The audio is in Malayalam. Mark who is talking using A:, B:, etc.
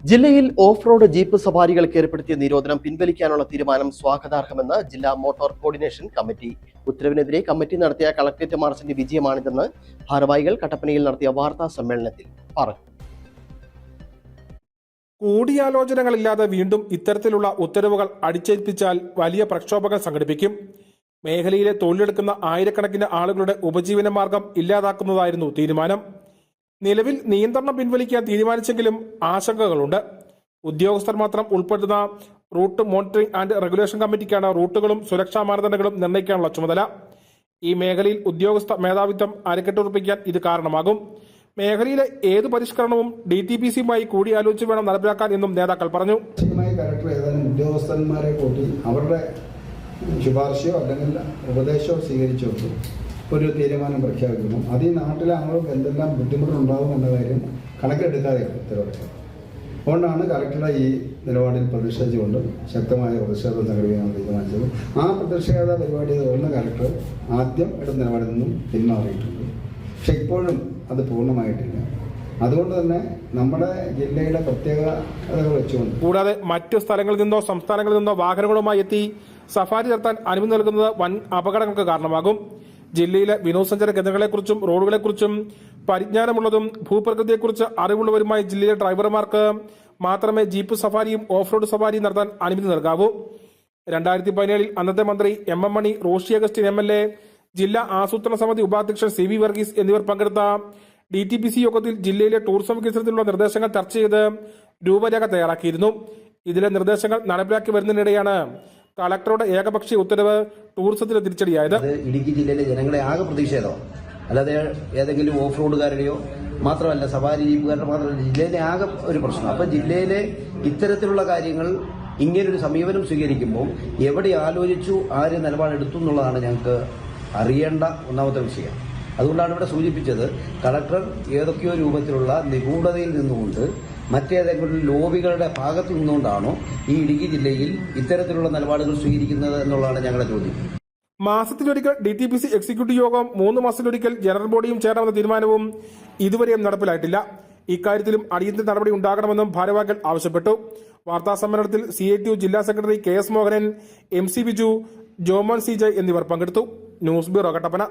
A: ജില്ലയിൽ ഓഫ് റോഡ് ജീപ്പ് സവാരികൾക്ക് ഏർപ്പെടുത്തിയ നിരോധനം പിൻവലിക്കാനുള്ള തീരുമാനം സ്വാഗതാർഹമെന്ന് ജില്ലാ മോട്ടോർ കോർഡിനേഷൻ കമ്മിറ്റി. ഉത്തരവിനെതിരെ കമ്മിറ്റി നടത്തിയ കളക്ടറേറ്റ് മാർച്ചിന്റെ വിജയമാണിതെന്ന് ഭാരവാഹികൾ കട്ടപ്പനയിൽ നടത്തിയ വാർത്താ സമ്മേളനത്തിൽ പറഞ്ഞു.
B: കൂടിയാലോചനകളില്ലാതെ വീണ്ടും ഇത്തരത്തിലുള്ള ഉത്തരവുകൾ അടിച്ചേൽപ്പിച്ചാൽ വലിയ പ്രക്ഷോഭങ്ങൾ സംഘടിപ്പിക്കും. മേഖലയിലെ തൊഴിലെടുക്കുന്ന ആയിരക്കണക്കിന് ആളുകളുടെ ഉപജീവന മാർഗം ഇല്ലാതാക്കുന്നതായിരുന്നു തീരുമാനം. നിലവിൽ നിയന്ത്രണം പിൻവലിക്കാൻ തീരുമാനിച്ചെങ്കിലും ആശങ്കകളുണ്ട്. ഉദ്യോഗസ്ഥർ മാത്രം ഉൾപ്പെടുന്ന റൂട്ട് മോണിറ്ററിംഗ് ആൻഡ് റെഗുലേഷൻ കമ്മിറ്റിക്കാണ് റൂട്ടുകളും സുരക്ഷാ മാനദണ്ഡങ്ങളും നിർണ്ണയിക്കാനുള്ള ചുമതല. ഈ മേഖലയിൽ ഉദ്യോഗസ്ഥ മേധാവിത്വം അരക്കെട്ടുറപ്പിക്കാൻ ഇത് കാരണമാകും. മേഖലയിലെ ഏത് പരിഷ്കരണവും DTPCയുമായി കൂടിയാലോചിച്ച് വേണം നടപ്പിലാക്കാൻ എന്നും നേതാക്കൾ പറഞ്ഞു.
C: കലക്ടർ ഏതാനും ഉദ്യോഗസ്ഥന്മാരെ കൂട്ടി അവരുടെ ശുപാർശയോ അല്ലെങ്കിൽ ഉപദേശമോ സ്വീകരിച്ചുകൊണ്ട് ഒരു തീരുമാനം പ്രഖ്യാപിക്കുന്നു. അത് ഈ നാട്ടിലെ ആളുകൾക്ക് എന്തെല്ലാം ബുദ്ധിമുട്ടുണ്ടാകും എന്ന കാര്യം കണക്കെടുക്കാതെയാണ് ഉത്തരവിറക്കുക. അതുകൊണ്ടാണ് കലക്ടറുടെ ഈ നിലപാടിൽ പ്രതിഷേധിച്ചുകൊണ്ട് ശക്തമായ പ്രതിഷേധം സംഘടിപ്പിക്കാൻ തീരുമാനിച്ചത്. ആ പ്രതിഷേധ പരിപാടിയെ തുടർന്ന് കലക്ടർ ആദ്യം എടുത്ത നിലപാടിൽ നിന്നും പിന്മാറിയിട്ടുണ്ട്. പക്ഷെ ഇപ്പോഴും അത് പൂർണ്ണമായിട്ടില്ല. അതുകൊണ്ട് തന്നെ നമ്മുടെ ജില്ലയുടെ പ്രത്യേകതകൾ വെച്ചുകൊണ്ട്
B: കൂടാതെ മറ്റു സ്ഥലങ്ങളിൽ നിന്നോ സംസ്ഥാനങ്ങളിൽ നിന്നോ വാഹനങ്ങളുമായി എത്തി സഫാരി നടത്താൻ അനുമതി നൽകുന്നത് വൻ അപകടങ്ങൾക്ക് കാരണമാകും. ജില്ലയിലെ വിനോദസഞ്ചാര കേന്ദ്രങ്ങളെക്കുറിച്ചും റോഡുകളെക്കുറിച്ചും പരിജ്ഞാനമുള്ളതും ഭൂപ്രകൃതിയെക്കുറിച്ച് അറിവുള്ളവരുമായ ജില്ലയിലെ ഡ്രൈവർമാർക്ക് മാത്രമേ ജീപ്പ് സഫാരിയും ഓഫ് റോഡ് സഫാരിയും നടത്താൻ അനുമതി നൽകാവൂ. 2017 അന്നത്തെ മന്ത്രി MM മണി, റോഷി അഗസ്റ്റിൻ MLA, ജില്ലാ ആസൂത്രണ സമിതി ഉപാധ്യക്ഷൻ CV വർഗീസ് എന്നിവർ പങ്കെടുത്ത DTPC യോഗത്തിൽ ജില്ലയിലെ ടൂറിസം വികസനത്തിലുള്ള നിർദ്ദേശങ്ങൾ ചർച്ച ചെയ്ത് രൂപരേഖ തയ്യാറാക്കിയിരുന്നു. ഇതിലെ നിർദ്ദേശങ്ങൾ നടപ്പിലാക്കി വരുന്നതിനിടെയാണ് കളക്ടറുടെ ഏകപക്ഷീയ ഉത്തരവ് ടൂറിസത്തിന് തിരിച്ചടിയായത്.
D: ഇടുക്കി ജില്ലയിലെ ജനങ്ങളെ ആകെ പ്രതിഷേധമാണ്. അല്ലാതെ ഏതെങ്കിലും ഓഫ് റോഡുകാരുടെയോ മാത്രമല്ല, സവാരി ജീപ്പുകാരുടെ മാത്രമല്ല, ജില്ലയിലെ ആകെ ഒരു പ്രശ്നം. അപ്പൊ ജില്ലയിലെ ഇത്തരത്തിലുള്ള കാര്യങ്ങൾ ഇങ്ങനൊരു സമീപനം സ്വീകരിക്കുമ്പോൾ എവിടെ ആലോചിച്ചു ആര് നിലപാടെടുത്തു എന്നുള്ളതാണ് ഞങ്ങൾക്ക് അറിയേണ്ട ഒന്നാമത്തെ വിഷയം. അതുകൊണ്ടാണ് ഇവിടെ സൂചിപ്പിച്ചത്, കളക്ടർ ഏതൊക്കെയോ രൂപത്തിലുള്ള നിഗൂഢതയിൽ നിന്നുകൊണ്ട് മറ്റേതെങ്കിലും ലോബികളുടെ ഭാഗത്തു നിന്നുകൊണ്ടാണോ ഈ ഇടുക്കി ജില്ലയിൽ ഇത്തരത്തിലുള്ള നിലപാടുകൾ സ്വീകരിക്കുന്നത് എന്നുള്ളതാണ് ഞങ്ങളുടെ ചോദ്യം.
B: മാസത്തിലൊരിക്കൽ DTPC എക്സിക്യൂട്ടീവ് യോഗം, 3 മാസത്തിലൊരിക്കൽ ജനറൽ ബോഡിയും ചേരണമെന്ന തീരുമാനവും ഇതുവരെയും നടപ്പിലായിട്ടില്ല. ഇക്കാര്യത്തിലും അടിയന്തര നടപടി ഉണ്ടാകണമെന്നും ഭാരവാഹികൾ ആവശ്യപ്പെട്ടു. വാർത്താ സമ്മേളനത്തിൽ CITU ജില്ലാ secretary KS Mohanan, MC Biju, Jomon CJ എന്നിവർ പങ്കെടുത്തു. News bureau, Kattappana.